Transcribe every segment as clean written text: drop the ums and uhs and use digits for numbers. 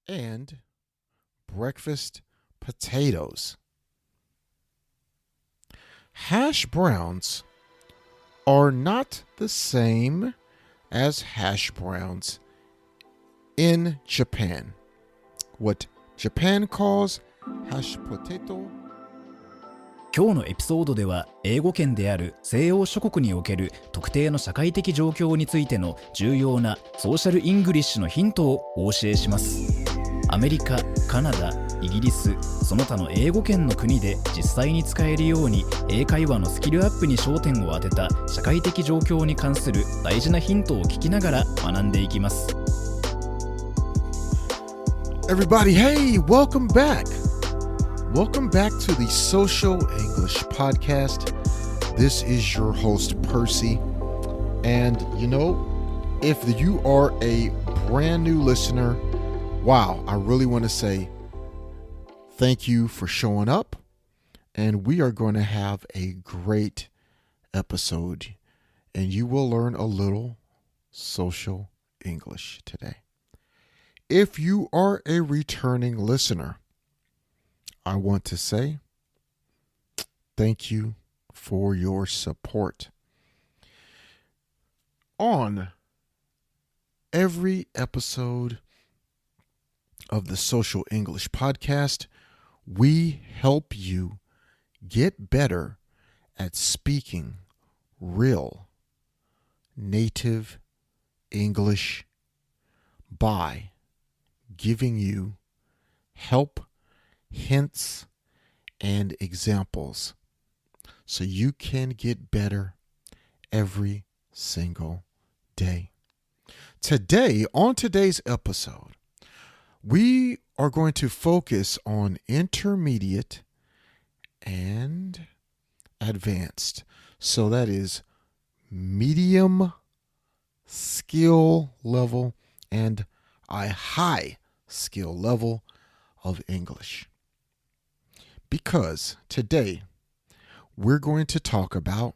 and breakfast potatoes. Hash browns are not the same as hash browns in Japan. What Japan calls hash potato. 今日のエピソードでは英語圏である西洋諸国における特定の社会的状況についての重要なソーシャルイングリッシュのヒントをお教えします。アメリカ、カナダ、イギリス、その他の英語圏の国で実際に使えるように英会話のスキルアップに焦点を当てた社会的状況に関する大事なヒントを聞きながら学んでいきます。Everybody, hey, welcome back. Welcome back to the Social English Podcast. This is your host, Percy. And, if you are a brand new listener, wow, I really want to say thank you for showing up. And we are going to have a great episode. And you will learn a little social English today. If you are a returning listener, I want to say thank you for your support. On every episode of the Social English Podcast, we help you get better at speaking real native English by giving you help, hints, and examples so you can get better every single day. Today, on today's episode, we are going to focus on intermediate and advanced. So that is medium skill level and a high skill level of English. Because today we're going to talk about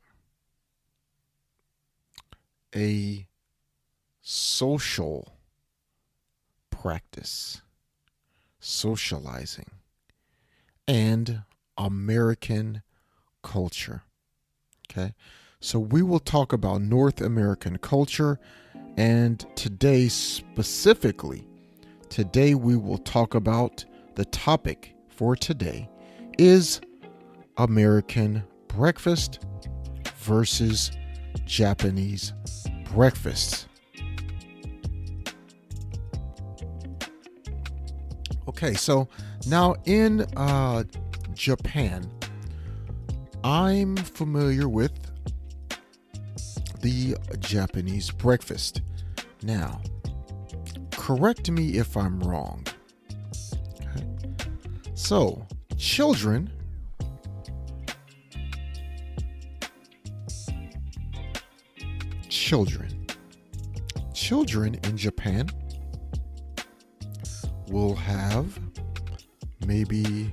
a social practice, socializing, and American culture. Okay, so we will talk about North American culture, and today we will talk about the topic for today is American breakfast versus Japanese breakfast. Okay, so now in Japan, I'm familiar with the Japanese breakfast. Now, correct me if I'm wrong. Okay. So, children in Japan will have maybe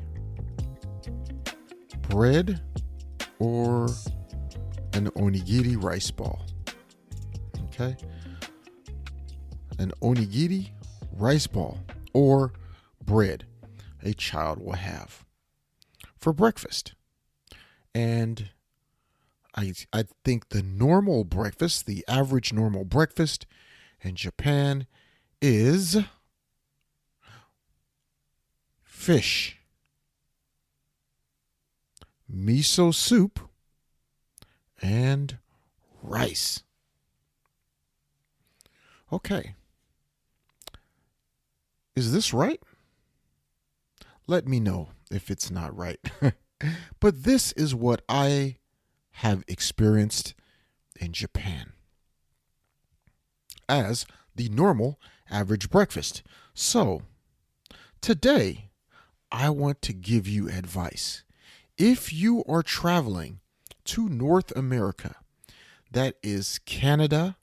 bread or an onigiri rice ball. Okay? An onigiri rice ball or bread a child will have for breakfast. And I think the normal breakfast, the average normal breakfast in Japan is fish, miso soup, and rice. Okay. Is this right? Let me know if it's not right. But this is what I have experienced in Japan as the normal average breakfast. So, today, I want to give you advice. If you are traveling to North America, that is Canada,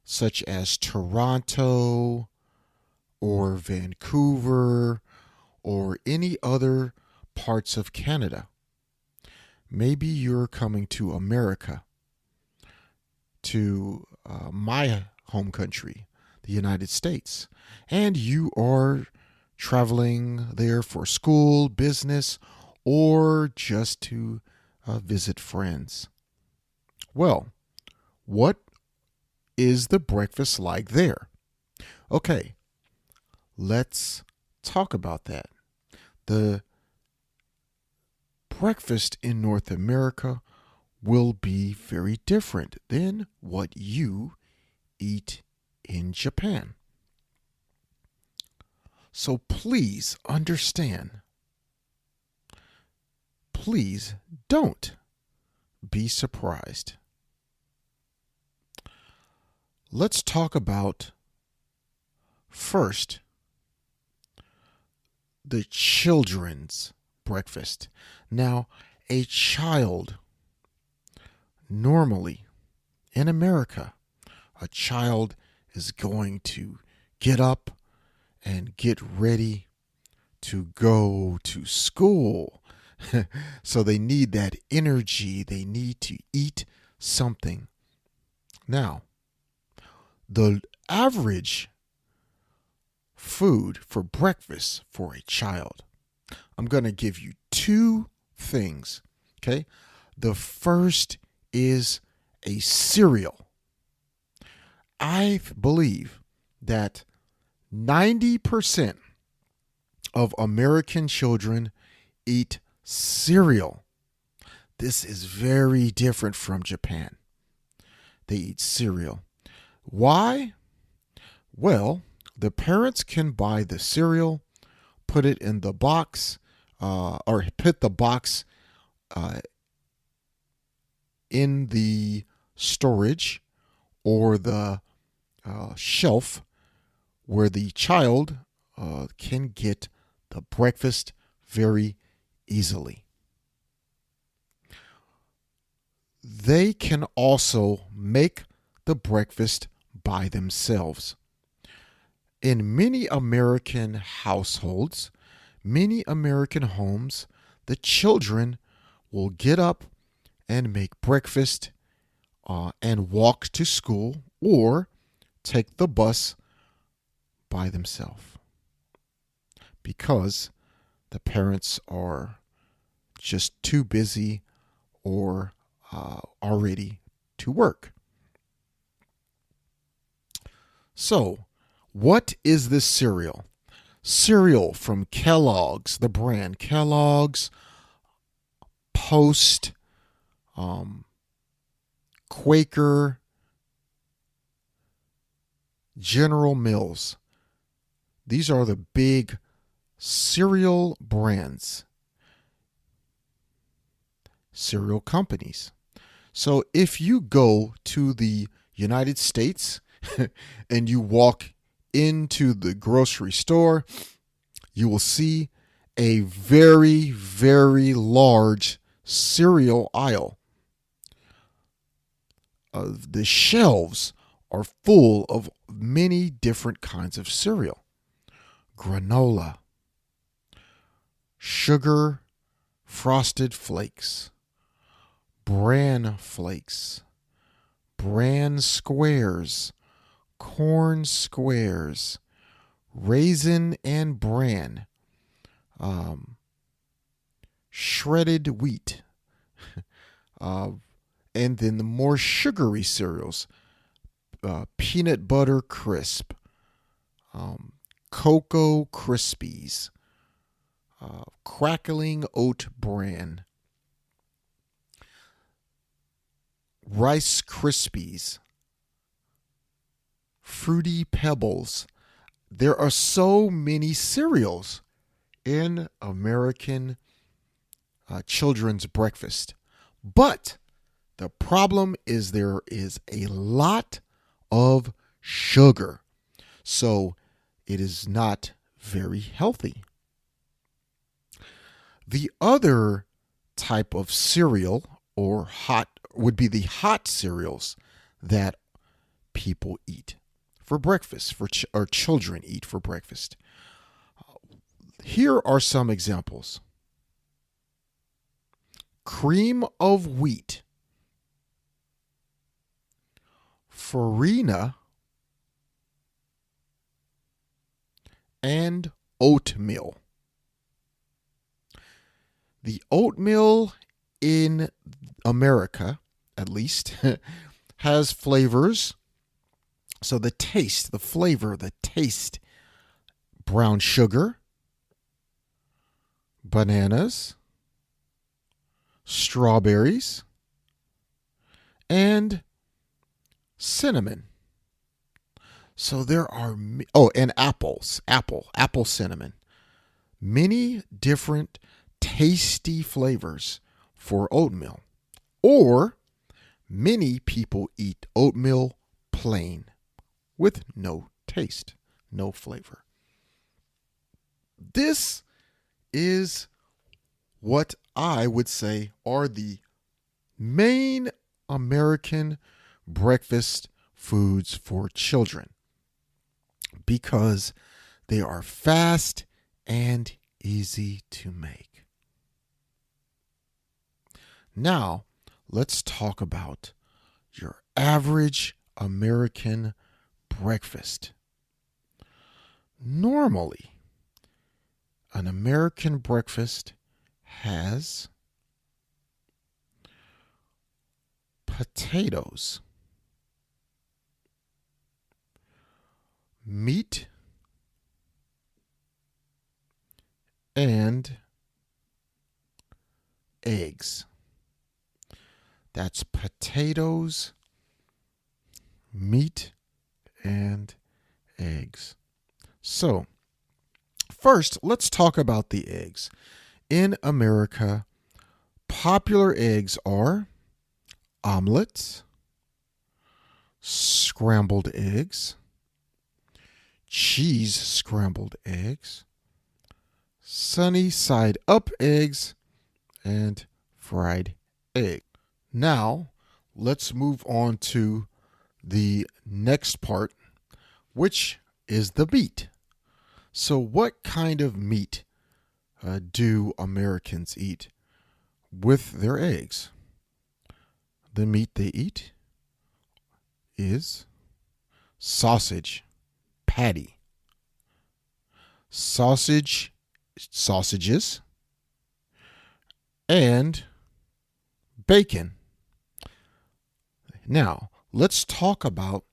such as Toronto or Vancouver or any other parts of Canada. Maybe you're coming to America, to my home country, the United States, and you are traveling there for school, business, or just to visit friends. Well, what is the breakfast like there? Okay, let's talk about that. The breakfast in North America will be very different than what you eat in Japan. So please understand. Please don't be surprised. Let's talk about first the children's breakfast. Now, a child, normally in America, a child is going to get up and get ready to go to school. So they need that energy. They need to eat something. Now, the average food for breakfast for a child, I'm going to give you two things. Okay. The first is a cereal. I believe that 90% of American children eat cereal. This is very different from Japan. They eat cereal. Why? Well, the parents can buy the cereal, put it in the box, or put the box in the storage or the shelf where the child can get the breakfast very easily. They can also make the breakfast by themselves. In many American households, many American homes, the children will get up and make breakfast and walk to school or take the bus by themselves because the parents are just too busy or already to work. So, what is this cereal? Cereal from Kellogg's, the brand Kellogg's, Post, Quaker, General Mills. These are the big cereal brands, cereal companies. So if you go to the United States and you walk into the grocery store, you will see a very, very large cereal aisle. The shelves are full of many different kinds of cereal. Granola, sugar frosted flakes, bran flakes, bran squares, corn squares, raisin and bran, shredded wheat, and then the more sugary cereals, peanut butter crisp, Cocoa Krispies, crackling oat bran, Rice Krispies, Fruity Pebbles. There are so many cereals in American children's breakfast. But the problem is there is a lot of sugar. So it is not very healthy. The other type of cereal or hot would be the hot cereals that people eat for breakfast, or children eat for breakfast. Here are some examples. Cream of wheat, farina, and oatmeal. The oatmeal in America, at least, has flavors. So the taste, the flavor, the taste, brown sugar, bananas, strawberries, and cinnamon. So there are, and apples, apple cinnamon. Many different tasty flavors for oatmeal. Or many people eat oatmeal plain with no taste, no flavor. This is what I would say are the main American breakfast foods for children because they are fast and easy to make. Now, let's talk about your average American breakfast. Normally, an American breakfast has potatoes, meat, and eggs. That's potatoes, meat, and eggs. So, first, let's talk about the eggs. In America, popular eggs are omelets, scrambled eggs, cheese scrambled eggs, sunny side up eggs, and fried egg. Now, let's move on to the next part, which is the meat. So what kind of meat do Americans eat with their eggs? The meat they eat is sausage, patty, sausages, and bacon. Now, let's talk about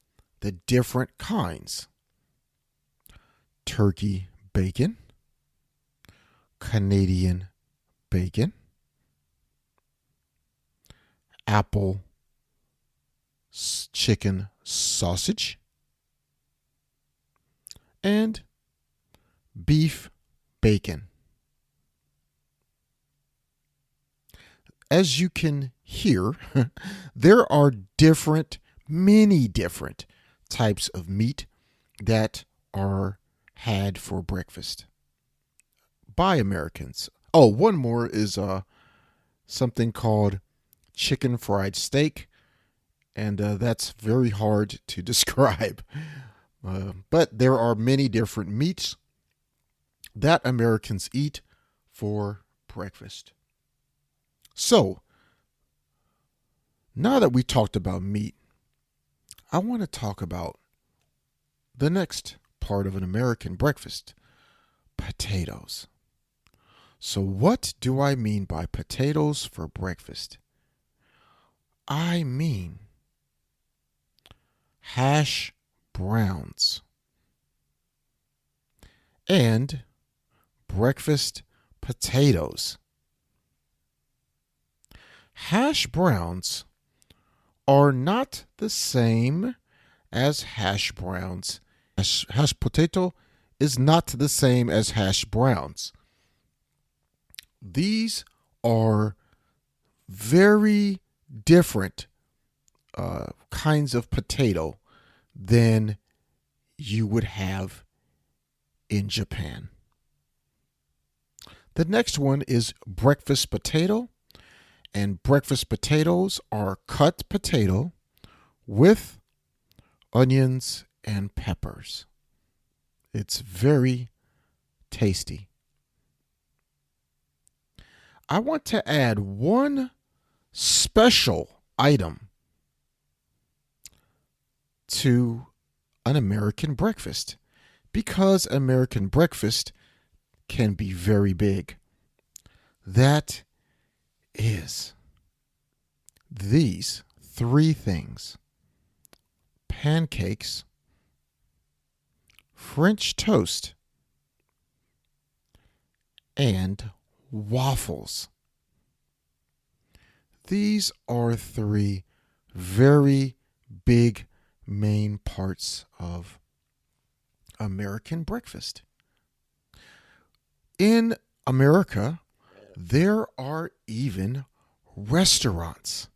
the different kinds. Turkey bacon, Canadian bacon, apple chicken sausage, and beef bacon. As you can hear, there are many different types of meat that are had for breakfast by Americans. Oh, one more is something called chicken fried steak, and that's very hard to describe. But there are many different meats that Americans eat for breakfast. So, now that we talked about meat, I want to talk about the next part of an American breakfast, potatoes. So what do I mean by potatoes for breakfast? I mean hash browns and breakfast potatoes. Hash browns are not the same as hash browns. Hash potato is not the same as hash browns. These are very different kinds of potato than you would have in Japan. The next one is breakfast potato. And breakfast potatoes are cut potato with onions and peppers. It's very tasty. I want to add one special item to an American breakfast because American breakfast can be very big. That is these three things: pancakes, French toast, and waffles. These are three very big main parts of American breakfast. In America, there are even restaurants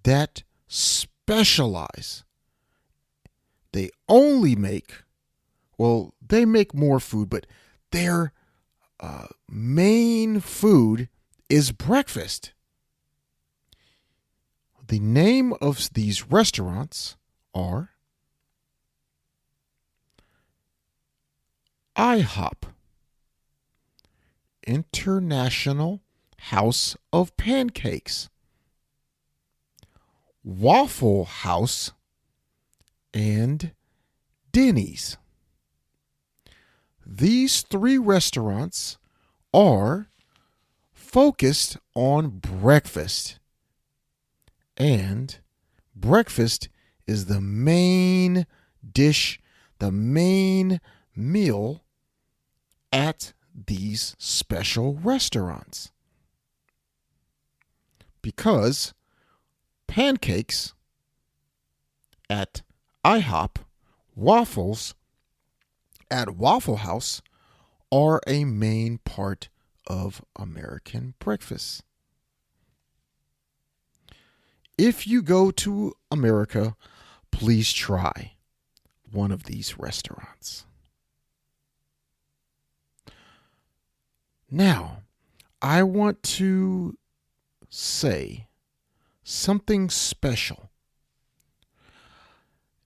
that specialize. They only make, they make more food, but their main food is breakfast. The name of these restaurants are IHOP, International House of Pancakes, Waffle House, and Denny's. These three restaurants are focused on breakfast, and breakfast is the main dish, the main meal at these special restaurants. Because pancakes at IHOP, waffles at Waffle House are a main part of American breakfast. If you go to America, please try one of these restaurants. Now, I want to say something special.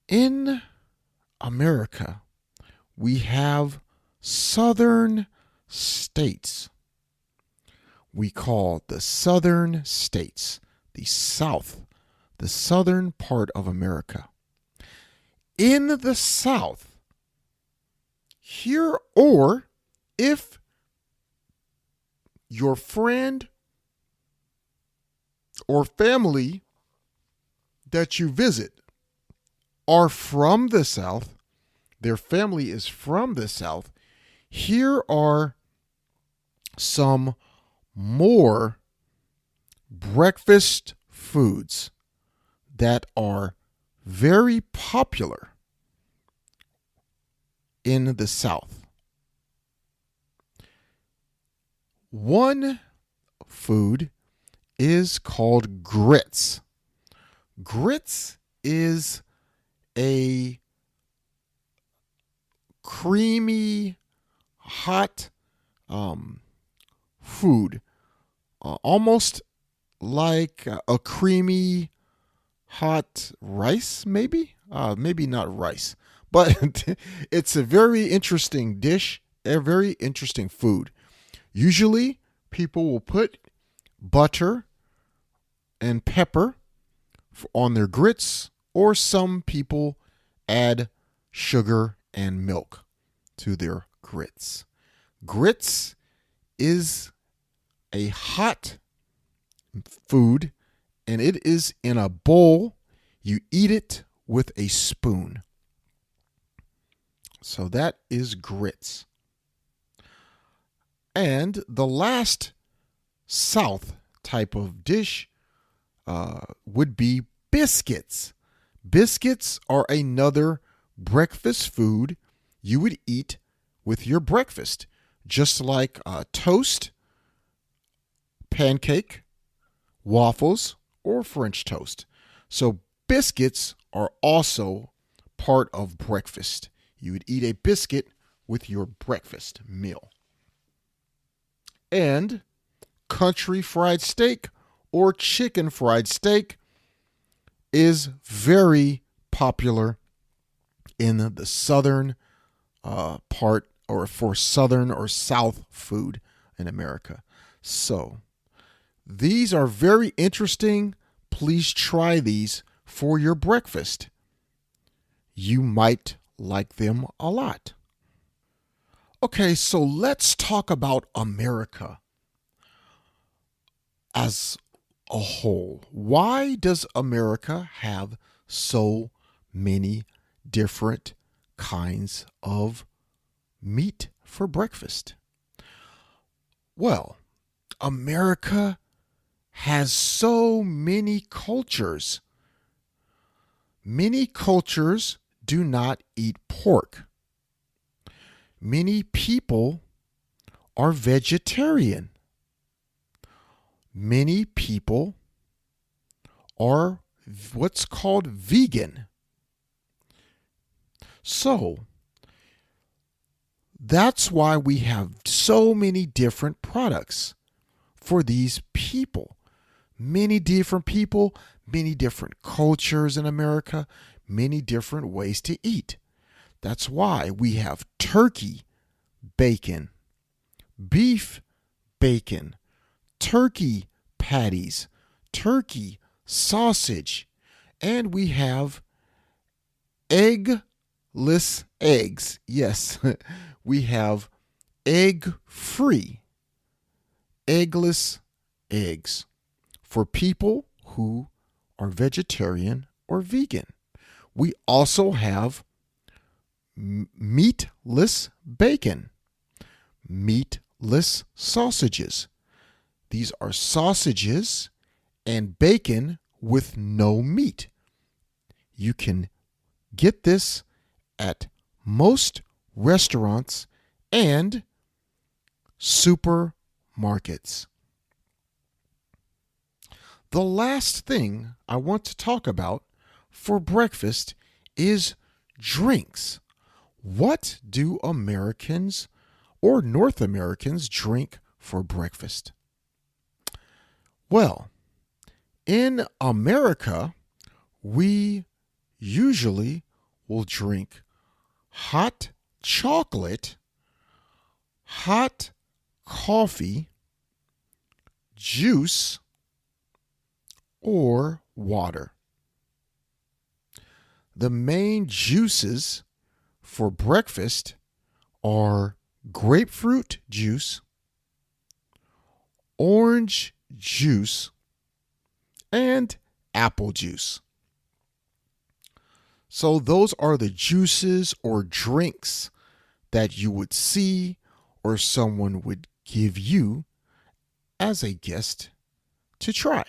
In America, we have southern states. We call the southern states the South, the southern part of America. In the South, here, or if your friend or family that you visit are from the South, their family is from the South, here are some more breakfast foods that are very popular in the South. One food is called grits. Grits is a creamy, hot food, almost like a creamy, hot rice, maybe? Maybe not rice, but it's a very interesting dish, a very interesting food. Usually, people will put butter and pepper on their grits, or some people add sugar and milk to their grits. Grits is a hot food, and it is in a bowl. You eat it with a spoon. So that is grits. And the last South type of dish would be biscuits. Biscuits are another breakfast food you would eat with your breakfast, just like toast, pancake, waffles, or French toast. So biscuits are also part of breakfast. You would eat a biscuit with your breakfast meal. And country fried steak or chicken fried steak is very popular in the southern part, or for southern or South food in America. So these are very interesting. Please try these for your breakfast. You might like them a lot. Okay, so let's talk about America as a whole. Why does America have so many different kinds of meat for breakfast? Well, America has so many cultures. Many cultures do not eat pork. Many people are vegetarian. Many people are what's called vegan. So, that's why we have so many different products for these people. Many different people, many different cultures in America, many different ways to eat. That's why we have turkey bacon, beef bacon, turkey patties, turkey sausage, and we have eggless eggs. Yes, we have egg-free, eggless eggs for people who are vegetarian or vegan. We also have meatless bacon, meatless sausages. These are sausages and bacon with no meat. You can get this at most restaurants and supermarkets. The last thing I want to talk about for breakfast is drinks. What do Americans or North Americans drink for breakfast? Well, in America, we usually will drink hot chocolate, hot coffee, juice, or water. The main juices for breakfast are grapefruit juice, orange juice, and apple juice. So those are the juices or drinks that you would see or someone would give you as a guest to try.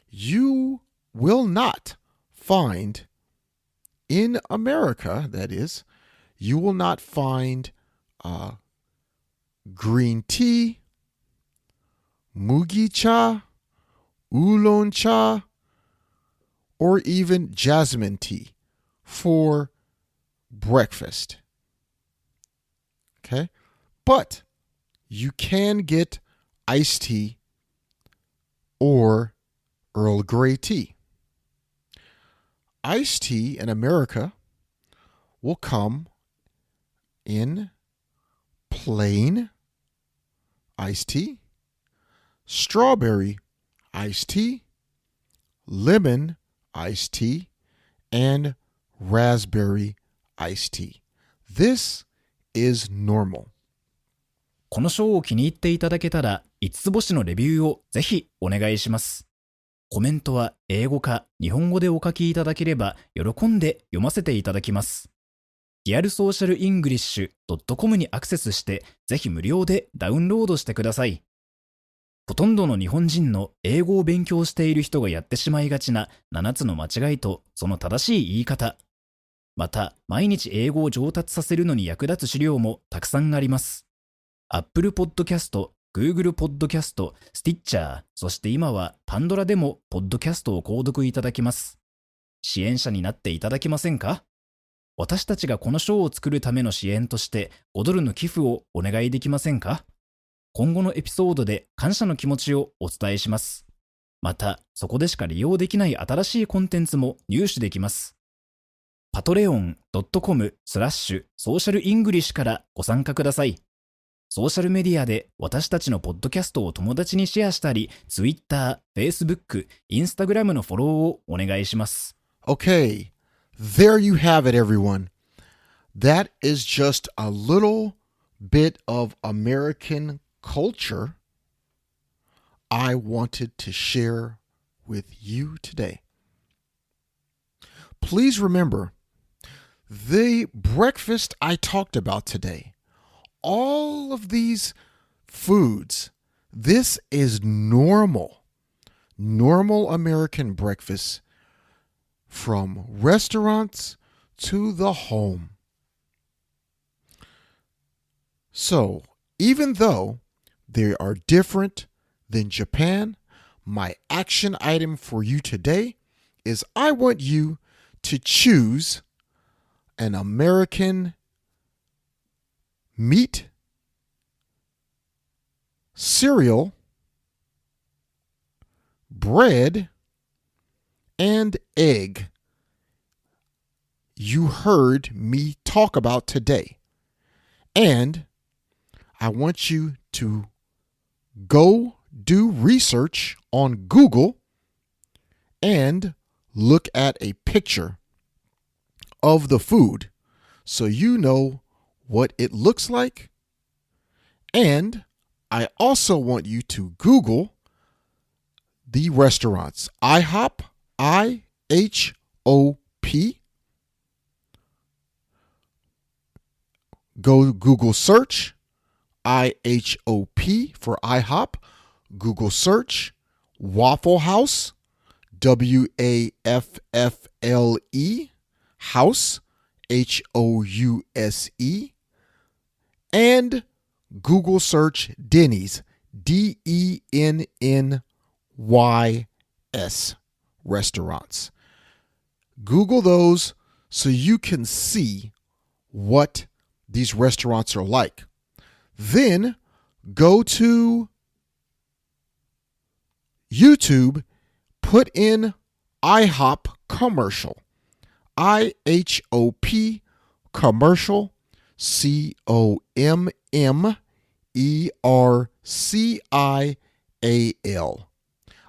You will not find in America, that is, you will not find green tea, mugi cha, oolong cha, or even jasmine tea for breakfast. Okay? But you can get iced tea or Earl Grey tea. Iced tea in America will come in plain iced tea, strawberry iced tea, lemon iced tea, and raspberry iced tea. This is normal. このショーを気に入っていただけたら5つ星のレビューをぜひお願いします。コメントは英語か日本語でお書きいただければ喜んで読ませていただきます。リアルソーシャルイングリッシュ .com にアクセスしてぜひ無料でダウンロードしてください。ほとんどの日本人の英語を勉強している人がやってしまいがちな7つの間違いとその正しい言い方。また毎日英語を上達させるのに役立つ資料もたくさんあります。Apple Podcast、Google Podcast、Stitcher、そして今はパンドラでもポッドキャストを購読いただけます。支援者になっていただけませんか？私たちがこのショーを作るための支援として5ドルの寄付をお願いできませんか？今後のエピソードで感謝の気持ちをお伝えします。また、そこでしか利用できない新しいコンテンツも入手できます。patreon.com/socialenglish からご参加ください。ソーシャルメディアで私たちのポッドキャストを友達にシェアしたり、Twitter、Facebook、Instagram のフォローをお願いします。Okay, there you have it, everyone. That is just a little bit of American culture I wanted to share with you today. Please remember, the breakfast I talked about today, all of these foods, this is normal American breakfast from restaurants to the home. So, even though they are different than Japan, my action item for you today is I want you to choose an American meat, cereal, bread, and egg you heard me talk about today. And I want you to go do research on Google and look at a picture of the food so you know what it looks like. And I also want you to Google the restaurants. IHOP, IHOP. Go Google search IHOP for IHOP. Google search Waffle House, WAFFLE, House, HOUSE, and Google search Denny's, DENNYS, restaurants. Google those so you can see what these restaurants are like. Then go to YouTube, put in IHOP commercial, IHOP commercial, COMMERCIAL.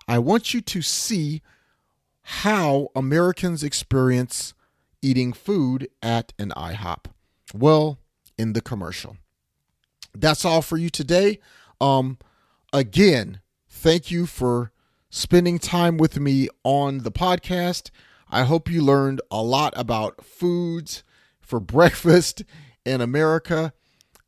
I want you to see how Americans experience eating food at an IHOP. Well, in the commercial. That's all for you today. Again, thank you for spending time with me on the podcast. I hope you learned a lot about foods for breakfast in America.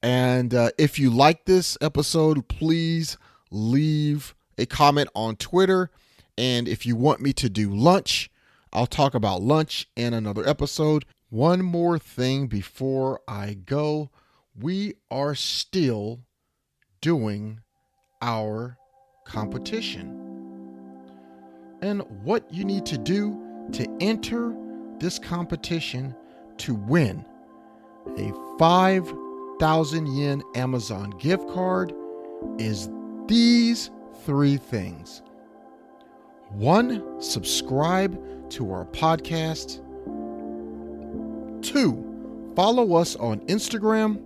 And if you like this episode, please leave a comment on Twitter. And if you want me to do lunch, I'll talk about lunch in another episode. One more thing before I go. We are still doing our competition. And what you need to do to enter this competition to win a 5,000 yen Amazon gift card is these 3 things. 1, subscribe to our podcast. 2, follow us on Instagram.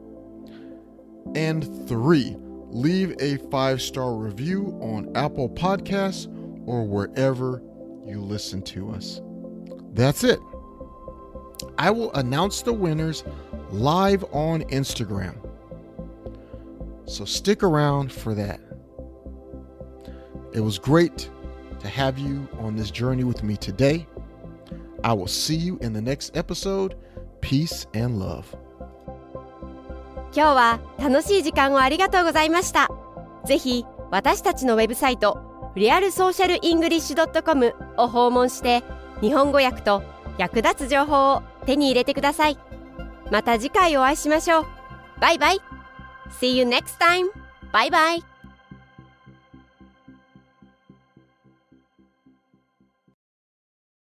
And 3, leave a 5-star review on Apple Podcasts or wherever you listen to us. That's it. I will announce the winners live on Instagram. So stick around for that. It was great to have you on this journey with me today. I will see you in the next episode. Peace and love. 今日は楽しい時間をありがとうございました。ぜひ私たちのウェブサイトrealsocialenglish.com を訪問して日本語訳と役立つ情報を手に入れてください。また次回お会いしましょう。バイバイ。See you next time. Bye bye.